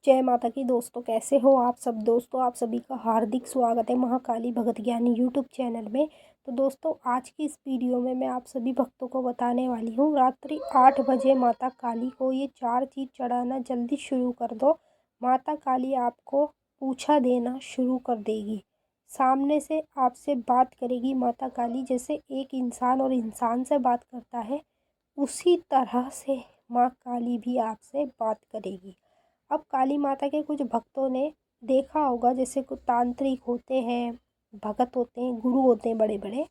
जय माता की दोस्तों, कैसे हो आप सब। दोस्तों आप सभी का हार्दिक स्वागत है महाकाली भगत ज्ञानी यूट्यूब चैनल में। तो दोस्तों आज की इस वीडियो में मैं आप सभी भक्तों को बताने वाली हूँ, रात्रि 8 बजे माता काली को ये 4 चीज़ चढ़ाना जल्दी शुरू कर दो। माता काली आपको पूछा देना शुरू कर देगी, सामने से आपसे बात करेगी। माता काली जैसे एक इंसान और इंसान से बात करता है, उसी तरह से माँ काली भी आपसे बात करेगी। अब काली माता के कुछ भक्तों ने देखा होगा, जैसे कुछ तांत्रिक होते हैं, भगत होते हैं, गुरु होते हैं बड़े बड़े।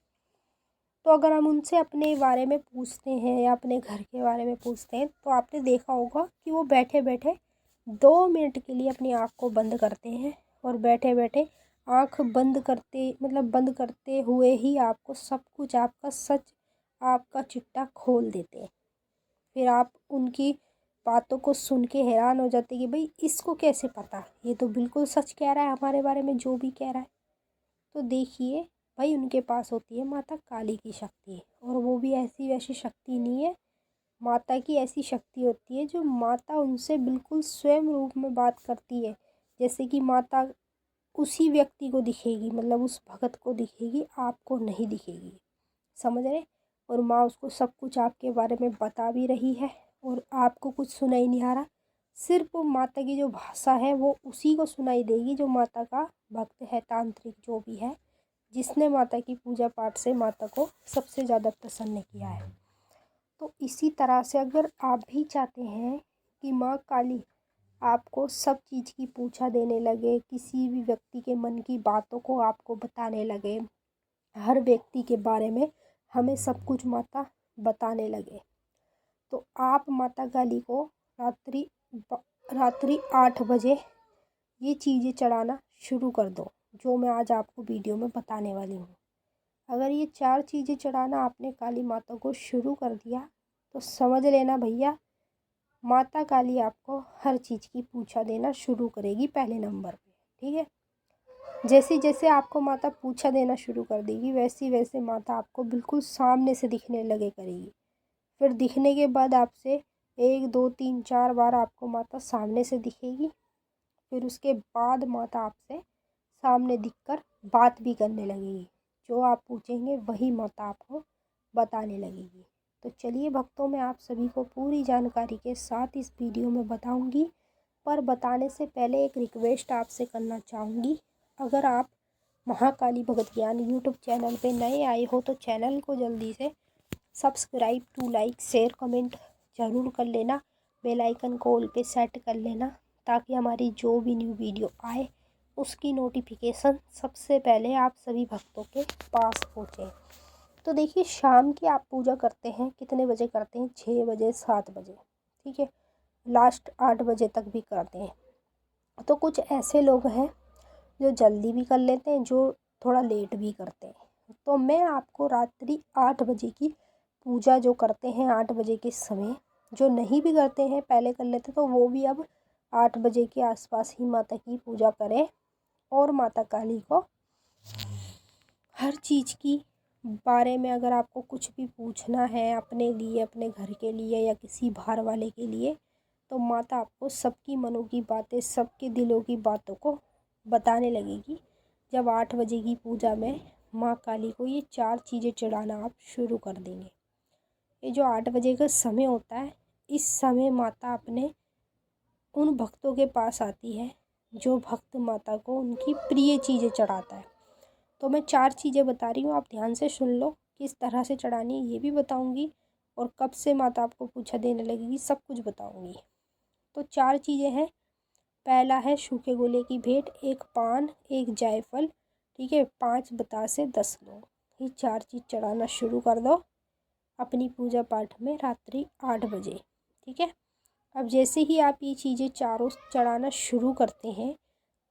तो अगर हम उनसे अपने बारे में पूछते हैं या अपने घर के बारे में पूछते हैं, तो आपने देखा होगा कि वो बैठे बैठे 2 मिनट के लिए अपनी आँख को बंद करते हैं और बैठे बैठे आँख बंद करते हुए ही आपको सब कुछ, आपका सच, आपका चिट्ठा खोल देते हैं। फिर आप उनकी बातों को सुन के हैरान हो जाते कि भाई इसको कैसे पता, ये तो बिल्कुल सच कह रहा है हमारे बारे में जो भी कह रहा है। तो देखिए भाई, उनके पास होती है माता काली की शक्ति, और वो भी ऐसी वैसी शक्ति नहीं है। माता की ऐसी शक्ति होती है जो माता उनसे बिल्कुल स्वयं रूप में बात करती है। जैसे कि माता उसी व्यक्ति को दिखेगी, मतलब उस भगत को दिखेगी, आपको नहीं दिखेगी, समझ रहे। और माँ उसको सब कुछ आपके बारे में बता भी रही है और आपको कुछ सुनाई नहीं आ रहा। सिर्फ माता की जो भाषा है वो उसी को सुनाई देगी जो माता का भक्त है, तांत्रिक जो भी है, जिसने माता की पूजा पाठ से माता को सबसे ज़्यादा प्रसन्न किया है। तो इसी तरह से अगर आप भी चाहते हैं कि माँ काली आपको सब चीज़ की पूछा देने लगे, किसी भी व्यक्ति के मन की बातों को आपको बताने लगे, हर व्यक्ति के बारे में हमें सब कुछ माता बताने लगे, तो आप माता काली को रात्रि 8 बजे ये चीज़ें चढ़ाना शुरू कर दो, जो मैं आज आपको वीडियो में बताने वाली हूँ। अगर ये 4 चीज़ें चढ़ाना आपने काली माता को शुरू कर दिया, तो समझ लेना भैया, माता काली आपको हर चीज़ की पूछा देना शुरू करेगी पहले नंबर पे। ठीक है, जैसे जैसे आपको माता पूछा देना शुरू कर देगी, वैसे वैसे माता आपको बिल्कुल सामने से दिखने लगे करेगी। फिर दिखने के बाद आपसे 1 2 3 4 बार आपको माता सामने से दिखेगी। फिर उसके बाद माता आपसे सामने दिखकर बात भी करने लगेगी, जो आप पूछेंगे वही माता आपको बताने लगेगी। तो चलिए भक्तों, मैं आप सभी को पूरी जानकारी के साथ इस वीडियो में बताऊंगी, पर बताने से पहले एक रिक्वेस्ट आपसे करना चाहूँगी। अगर आप महाकाली भगत ज्ञान यूट्यूब चैनल पे नए आए हो तो चैनल को जल्दी से subscribe to like share comment ज़रूर कर लेना, बेल आइकन को ऑल पे सेट कर लेना, ताकि हमारी जो भी न्यू वीडियो आए उसकी नोटिफिकेशन सबसे पहले आप सभी भक्तों के पास पहुँचे। तो देखिए, शाम की आप पूजा करते हैं, कितने बजे करते हैं? 6 बजे 7 बजे, ठीक है, लास्ट 8 बजे तक भी करते हैं। तो कुछ ऐसे लोग हैं जो जल्दी भी कर लेते हैं, जो थोड़ा लेट भी करते हैं। तो मैं आपको रात्रि 8 बजे की पूजा जो करते हैं 8 बजे के समय, जो नहीं भी करते हैं पहले कर लेते, तो वो भी अब 8 बजे के आसपास ही माता की पूजा करें। और माता काली को हर चीज़ की बारे में अगर आपको कुछ भी पूछना है अपने लिए, अपने घर के लिए या किसी बाहर वाले के लिए, तो माता आपको सबकी मनों की बातें, सबके दिलों की बातों को बताने लगेगी। जब 8 बजे की पूजा में माँ काली को ये 4 चीज़ें चढ़ाना आप शुरू कर देंगे। ये जो 8 बजे का समय होता है, इस समय माता अपने उन भक्तों के पास आती है जो भक्त माता को उनकी प्रिय चीज़ें चढ़ाता है। तो मैं 4 चीज़ें बता रही हूँ, आप ध्यान से सुन लो। किस तरह से चढ़ानी है ये भी बताऊँगी, और कब से माता आपको पूछा देने लगेगी सब कुछ बताऊँगी। तो 4 चीज़ें हैं। पहला है सूखे गोले की भेंट, 1 पान, 1 जायफल, ठीक है, 5 बतासे, 10 लोग। ये 4 चीज़ चढ़ाना शुरू कर दो अपनी पूजा पाठ में रात्रि 8 बजे, ठीक है। अब जैसे ही आप ये चीज़ें चारों चढ़ाना शुरू करते हैं,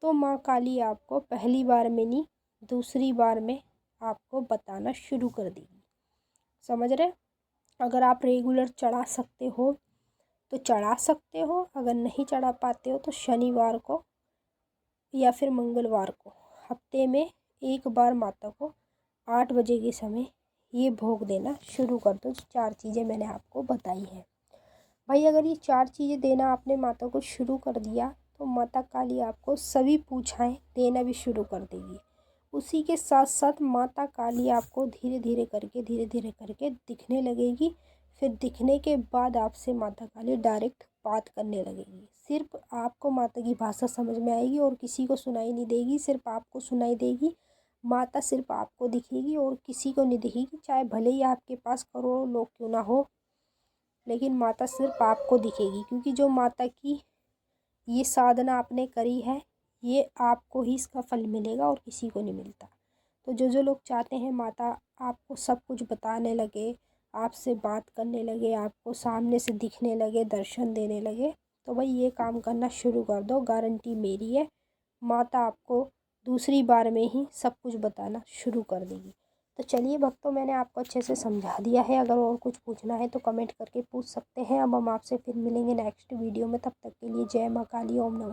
तो माँ काली आपको पहली बार में नहीं, दूसरी बार में आपको बताना शुरू कर देगी, समझ रहे। अगर आप रेगुलर चढ़ा सकते हो तो चढ़ा सकते हो, अगर नहीं चढ़ा पाते हो तो शनिवार को या फिर मंगलवार को हफ्ते में 1 बार माता को 8 बजे के समय ये भोग देना शुरू कर दो। 4 चीज़ें मैंने आपको बताई हैं भाई। अगर ये 4 चीज़ें देना आपने माता को शुरू कर दिया, तो माता काली आपको सभी पूछाएं देना भी शुरू कर देगी। उसी के साथ साथ माता काली आपको धीरे धीरे करके दिखने लगेगी। फिर दिखने के बाद आपसे माता काली डायरेक्ट बात करने लगेगी। सिर्फ आपको माता की भाषा समझ में आएगी और किसी को सुनाई नहीं देगी, सिर्फ आपको सुनाई देगी। माता सिर्फ आपको दिखेगी और किसी को नहीं दिखेगी, चाहे भले ही आपके पास करोड़ों लोग क्यों ना हो, लेकिन माता सिर्फ आपको दिखेगी। क्योंकि जो माता की ये साधना आपने करी है, ये आपको ही इसका फल मिलेगा और किसी को नहीं मिलता। तो जो लोग चाहते हैं माता आपको सब कुछ बताने लगे, आपसे बात करने लगे, आपको सामने से दिखने लगे, दर्शन देने लगे, तो भाई ये काम करना शुरू कर दो। गारंटी मेरी है, माता आपको दूसरी बार में ही सब कुछ बताना शुरू कर देगी। तो चलिए भक्तों, मैंने आपको अच्छे से समझा दिया है। अगर और कुछ पूछना है तो कमेंट करके पूछ सकते हैं। अब हम आपसे फिर मिलेंगे नेक्स्ट वीडियो में। तब तक के लिए जय माँ काली, ओम नमः।